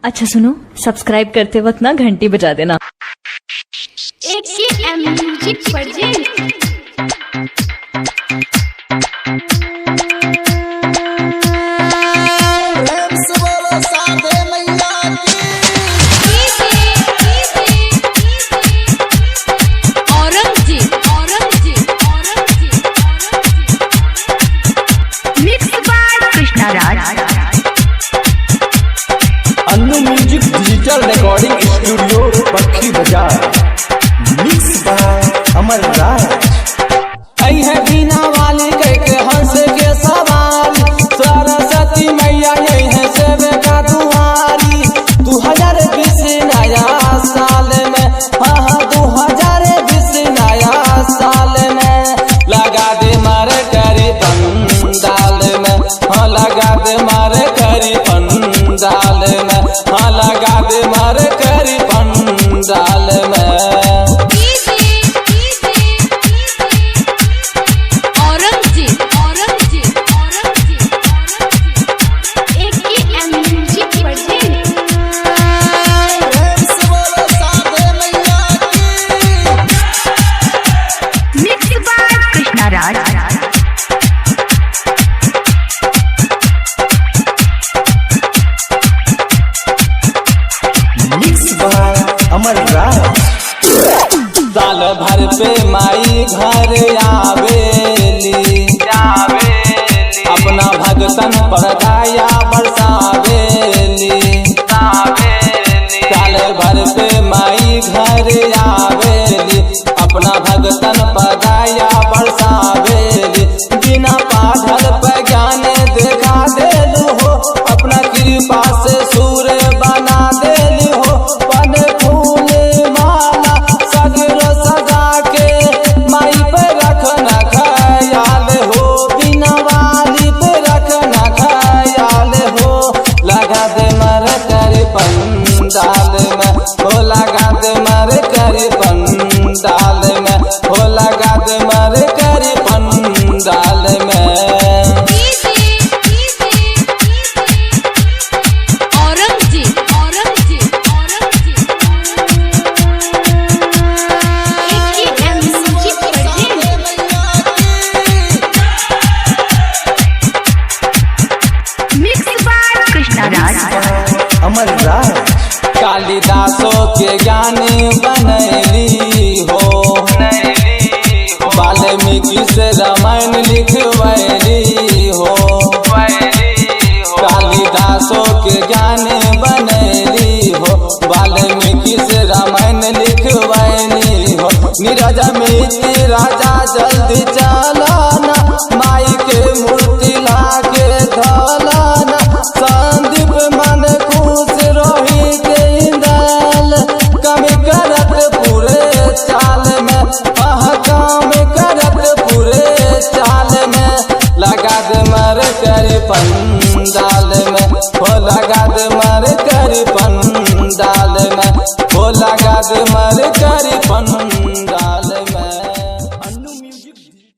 अच्छा सुनो, सब्सक्राइब करते वक्त ना घंटी बजा देना। Music Annu music digital recording studio पक्की बाजार। मिक्स बाय अमर राज। आई है बीना वाली कह के हंस के सवाल, सरस्वती मैया यही है सेवे का दुआरी। 2020 नया साल में, हाँ 2020 नया साल में लगा दे मारे करी पंडाल में, हाँ लगा दे मारे करी पंडाल में, हाँ लगा दे मारे करी पंडाल में। मिक्स बाय अमर राज। साल भर पे माई घर आवेली, अपना भगतन पर दया बरसावेली। साल भर पे माई घर आवेली, अपना भगतन पर दया बरसावेली। बिना पाठल पे ज्ञान देखा देलू हो, अपना कृपा से सूर्य बना देलू हो। पन फूल माला सगरो सजा के माई पे रखना ख्याल हो, बिना वाली पे रखना ख्याल हो। लगा दे मर कर पंडाल में, हो लगा दे मर कर पंडाल में, हो लगा दे मर कर पंडाल में। अमर राज। कालिदासों के ज्ञानी बनैली हो, वाल्मीकि से रामायण लिखवैली हो। कालिदासों के ज्ञानी बनैली हो, वाल्मीकि से रामायण लिखवैली हो। नीरज मित्र राजा जल्दी चलाना, माई के मूर्ति लाके धलाना। संदीप मन खुश रोहित इंदल, कमी करत पूरे चाल में, कमी करत पूरे चाल में। लगा दे मर कर पंडाल में, हो लगा दे मर कर पंडाल